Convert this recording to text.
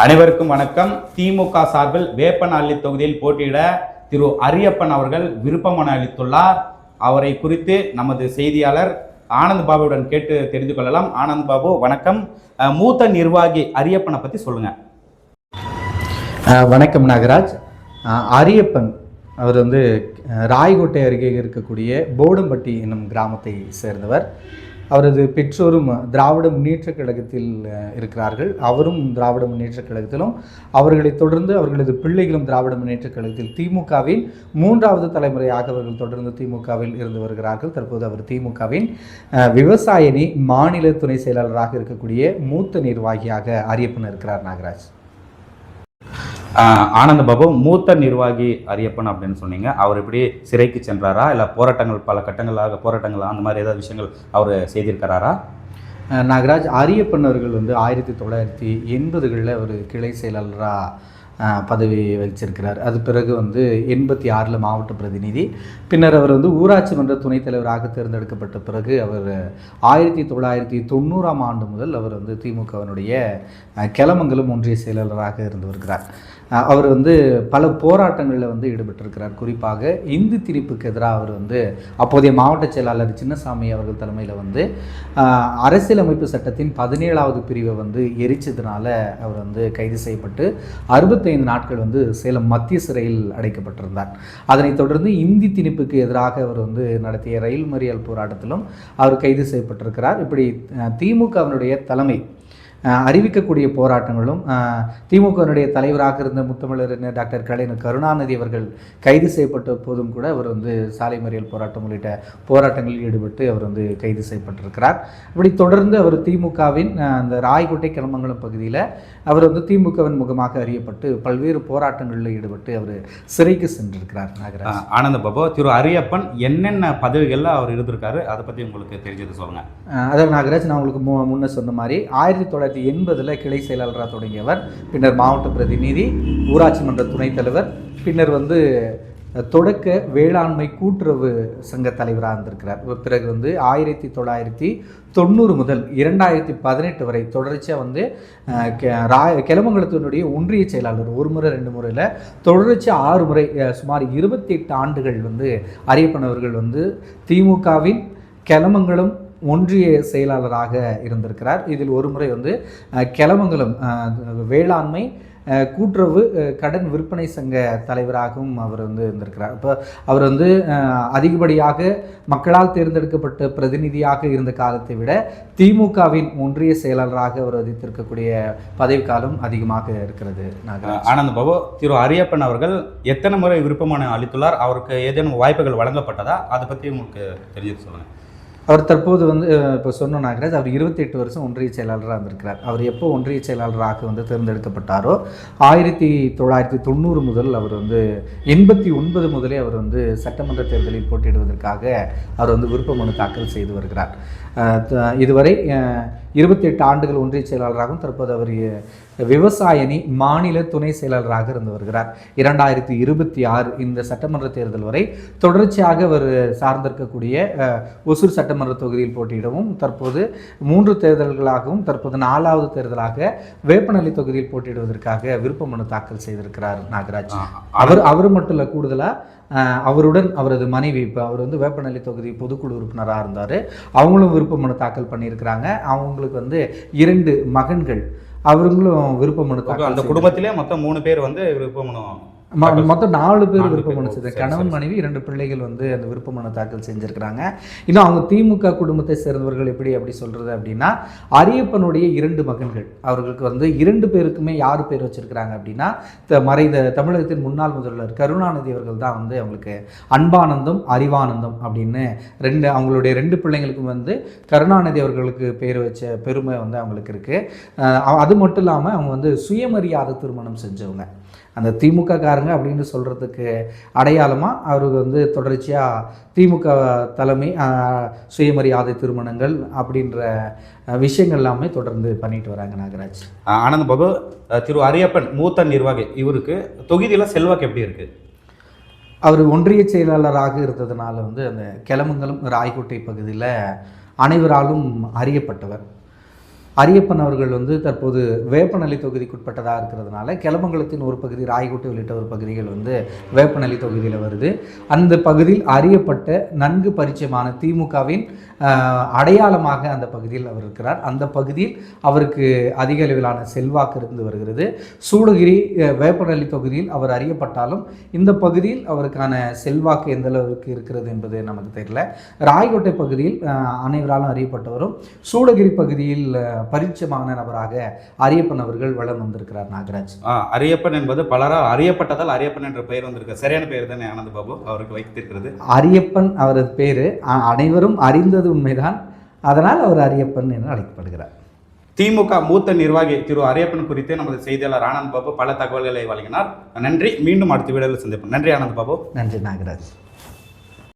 அனைவருக்கும் வணக்கம். திமுக சார்பில் வேப்பனஹள்ளி தொகுதியில் போட்டியிட திரு அரியப்பன் அவர்கள் விருப்பமனு அளித்துள்ளார். அவரை குறித்து நமது செய்தியாளர் ஆனந்த் பாபுவுடன் கேட்டு தெரிந்து கொள்ளலாம். ஆனந்த் பாபு வணக்கம். மூத்த நிர்வாகி அரியப்பனை பற்றி சொல்லுங்க. வணக்கம் நாகராஜ். அரியப்பன் அவர் ராயகோட்டை அருகே இருக்கக்கூடிய போடம்பட்டி என்னும் கிராமத்தை சேர்ந்தவர். அவரது பெற்றோரும் திராவிட முன்னேற்றக் கழகத்தில் இருக்கிறார்கள். அவரும் திராவிட முன்னேற்றக் கழகத்திலும், அவர்களை தொடர்ந்து அவர்களது பிள்ளைகளும் திராவிட முன்னேற்றக் கழகத்தில் திமுகவின் 3வது தலைமுறையாக அவர்கள் தொடர்ந்து திமுகவில் இருந்து வருகிறார்கள். தற்போது அவர் திமுகவின் விவசாய அணி மாநில துணை செயலாளராக இருக்கக்கூடிய மூத்த நிர்வாகியாக அரியப்பன் இருக்கிறார். நாகராஜ். ஆனந்த் பாபு, மூத்த நிர்வாகி அரியப்பன் அப்படின்னு சொன்னீங்க. அவர் எப்படி சிறைக்கு சென்றாரா, இல்லை போராட்டங்கள் பல கட்டங்களாக போராட்டங்கள் அந்த மாதிரி ஏதாவது விஷயங்கள் அவர் செய்திருக்கிறாரா? நாகராஜ், அரியப்பன் அவர்கள் 1980களில் ஒரு கிளை செயலாளராக பதவி வகிச்சிருக்கிறார். அது பிறகு 86 மாவட்ட பிரதிநிதி. பின்னர் அவர் ஊராட்சி மன்ற துணைத் தலைவராக தேர்ந்தெடுக்கப்பட்ட பிறகு அவர் 1990ஆம் ஆண்டு முதல் அவர் திமுகவினுடைய கெலமங்கலம் ஒன்றிய செயலாளராக இருந்து வருகிறார். அவர் பல போராட்டங்களில் ஈடுபட்டிருக்கிறார். குறிப்பாக இந்தி திணிப்புக்கு எதிராக அவர் அப்போதைய மாவட்ட செயலாளர் சின்னசாமி அவர்கள் தலைமையில் அரசியலமைப்பு சட்டத்தின் 17வது பிரிவை எரிச்சதுனால அவர் கைது செய்யப்பட்டு 65 நாட்கள் சேலம் மத்திய சிறையில் அடைக்கப்பட்டிருந்தார். அதனைத் தொடர்ந்து இந்தி திணிப்புக்கு எதிராக அவர் நடத்திய ரயில் மறியல் போராட்டத்திலும் அவர் கைது செய்யப்பட்டிருக்கிறார். இப்படி திமுகவினுடைய தலைமை அறிவிக்கக்கூடிய போராட்டங்களும், திமுகவினுடைய தலைவராக இருந்த முத்தமிழறிஞர் டாக்டர் கலைஞர் கருணாநிதி அவர்கள் கைது செய்யப்பட்ட போதும் கூட அவர் சாலை மறியல் போராட்டம் உள்ளிட்ட போராட்டங்களில் ஈடுபட்டு அவர் கைது செய்யப்பட்டிருக்கிறார். இப்படி தொடர்ந்து அவர் திமுகவின் அந்த ராயகோட்டை கிளமங்கலம் பகுதியில் அவர் திமுகவின் முகமாக அறியப்பட்டு பல்வேறு போராட்டங்களில் ஈடுபட்டு அவர் சிறைக்கு சென்றிருக்கிறார். நாகராஜ். ஆனந்த பாபு, திரு அரியப்பன் என்னென்ன பதவிகளில் அவர் இருந்திருக்காரு, அதை பற்றி உங்களுக்கு தெரிஞ்சது சொல்லுங்கள். அதாவது நாகராஜ், நான் உங்களுக்கு முன்ன சொன்ன மாதிரி 1980 கிளை செயலாளராக தொடங்கியவர். பின்னர் மாவட்ட பிரதிநிதி, ஊராட்சி மன்ற துணைத் தலைவர், பின்னர் தொடக்க வேளாண்மை கூட்டுறவு சங்க தலைவராக இருந்திருக்கிறார். பிறகு 1990 முதல் 2018 வரை தொடர்ச்சியாக கெலமங்கலத்தினுடைய ஒன்றிய செயலாளர் ஒரு முறை 2 முறையில் தொடர்ச்சி 6 முறை சுமார் 28 ஆண்டுகள் அரியப்பன் அவர்கள் திமுகவின் கெலமங்கலம் ஒன்றிய செயலாளராக இருந்திருக்கிறார். இதில் ஒரு முறை கெலமங்கலம் வேளாண்மை கூட்டுறவு கடன் விற்பனை சங்க தலைவராகவும் அவர் இருந்திருக்கிறார். இப்போ அவர் அதிகப்படியாக மக்களால் தேர்ந்தெடுக்கப்பட்ட பிரதிநிதியாக இருந்த காலத்தை விட திமுகவின் ஒன்றிய செயலாளராக அவர் வகித்திருக்கக்கூடிய பதவிக்காலம் அதிகமாக இருக்கிறது. ஆனந்த் பாபு, திரு அரியப்பன் அவர்கள் எத்தனை முறை விருப்பமனு அளித்துள்ளார்? அவருக்கு ஏதேனும் வாய்ப்புகள் வழங்கப்பட்டதா? அதை பற்றி உங்களுக்கு தெரிஞ்சது சொல்லுங்கள். அவர் தற்போது இப்போ சொன்ன நாகராஜ், அவர் 28 வருஷம் ஒன்றிய செயலாளராக இருந்திருக்கிறார். அவர் எப்போ ஒன்றிய செயலாளராக தேர்ந்தெடுக்கப்பட்டாரோ 1990 முதல் அவர் 89 முதலே அவர் சட்டமன்ற தேர்தலில் போட்டியிடுவதற்காக அவர் விருப்ப மனு தாக்கல் செய்து வருகிறார். இதுவரை 28 ஆண்டுகள் ஒன்றிய செயலாளராகவும், தற்போது அவர் விவசாய அணி மாநில துணை செயலாளராக இருந்து வருகிறார். 2026 இந்த சட்டமன்ற தேர்தல் வரை தொடர்ச்சியாக அவர் சார்ந்திருக்கக்கூடிய ஒசூர் சட்டமன்ற தொகுதியில் போட்டியிடவும், தற்போது 3 தேர்தல்களாகவும் தற்போது 4வது தேர்தலாக வேப்பனஹள்ளி தொகுதியில் போட்டியிடுவதற்காக விருப்ப மனு தாக்கல் செய்திருக்கிறார். நாகராஜ், அவர் மட்டும் இல்லை, கூடுதலாக அவருடன் அவரது மனைவி, இப்போ அவர் வேப்பனஹள்ளி தொகுதி பொதுக்குழு உறுப்பினராக இருந்தார், அவங்களும் விருப்ப மனு தாக்கல் பண்ணியிருக்கிறாங்க. அவங்களுக்கு 2 மகன்கள், அவங்களும் விருப்ப மனு தாக்கல். அந்த குடும்பத்திலே மொத்தம் 3 பேர் விருப்ப மனு, மொத்தம் 4 பேர் விருப்ப மனு செய்த கணவன் மனைவி 2 பிள்ளைகள் அந்த விருப்ப மனு தாக்கல் செஞ்சுருக்கிறாங்க. இன்னும் அவங்க திமுக குடும்பத்தை சேர்ந்தவர்கள் அப்படி சொல்கிறது அப்படின்னா, அரியப்பனுடைய 2 மகன்கள், அவர்களுக்கு 2 பேருக்குமே யார் பேர் வச்சிருக்கிறாங்க அப்படின்னா, மறைந்த தமிழகத்தின் முன்னாள் முதல்வர் கருணாநிதி அவர்கள் தான் அவங்களுக்கு அன்பானந்தம் அறிவானந்தம் அப்படின்னு அவங்களுடைய 2 பிள்ளைங்களுக்கும் கருணாநிதி அவர்களுக்கு பேர் வச்ச பெருமை அவங்களுக்கு இருக்குது. அது மட்டும் இல்லாமல் அவங்க சுயமரியாதை திருமணம் செஞ்சவங்க. அந்த திமுக காரங்க அப்படின்னு சொல்கிறதுக்கு அடையாளமாக அவருக்கு தொடர்ச்சியாக திமுக தலைமை சுயமரியாதை திருமணங்கள் அப்படின்ற விஷயங்கள் எல்லாமே தொடர்ந்து பண்ணிட்டு வராங்க. நாகராஜ். ஆனந்த் பாபு, திரு அரியப்பன் மூத்த நிர்வாகி, இவருக்கு தொகுதியில் செல்வாக்கு எப்படி இருக்குது? அவர் ஒன்றிய செயலாளராக இருந்ததுனால அந்த கெலமங்கலம் ராயகோட்டை பகுதியில் அனைவராலும் அறியப்பட்டவர். அரியப்பன் அவர்கள் வந்து தற்போது வேப்பநல்லி தொகுதிக்குட்பட்டதாக இருக்கிறதுனால கெலமங்கலத்தின் ஒரு பகுதி, ராயக்கோட்டை உள்ளிட்ட ஒரு பகுதிகள் வந்து வேப்பநல்லி தொகுதியில் வருது. அந்த பகுதியில் அறியப்பட்ட நன்கு பரிச்சயமான திமுகவின் அடையாளமாக அந்த பகுதியில் அவர் இருக்கிறார். அந்த பகுதியில் அவருக்கு அதிக அளவிலான செல்வாக்கு இருந்து வருகிறது. சூளகிரி வேப்பநல்லி தொகுதியில் அவர் அறியப்பட்டாலும் இந்த பகுதியில் அவருக்கான செல்வாக்கு எந்த அளவுக்கு இருக்கிறது என்பது நமக்கு தெரியல. ராயக்கோட்டை பகுதியில் அனைவராலும் அறியப்பட்டவரும் சூளகிரி பகுதியில் பரிச்சயமான நபராக அரியப்பன் அவர்கள் வளம் வந்திருக்கிறார். நாகராஜ், அரியப்பன் என்பது பலரால் அறியப்பட்டதால் அரியப்பன் என்ற பெயர் வந்திருக்கு. சரியான பெயர் தானே ஆனந்த் பாபு அவருக்கு வைத்திருக்கிறது? அரியப்பன் அவரது பேரு அனைவரும் அறிந்தது உண்மைதான். அதனால் அவர் அரியப்பன் என்று அழைக்கப்படுகிறார். திமுக மூத்த நிர்வாகி திரு அரியப்பன் குறித்து நமது செய்தியாளர் ஆனந்த் பாபு பல தகவல்களை வழங்கினார். நன்றி. மீண்டும் அடுத்த வீடியோவில் சந்திப்போம். நன்றி ஆனந்த் பாபு. நன்றி நாகராஜ்.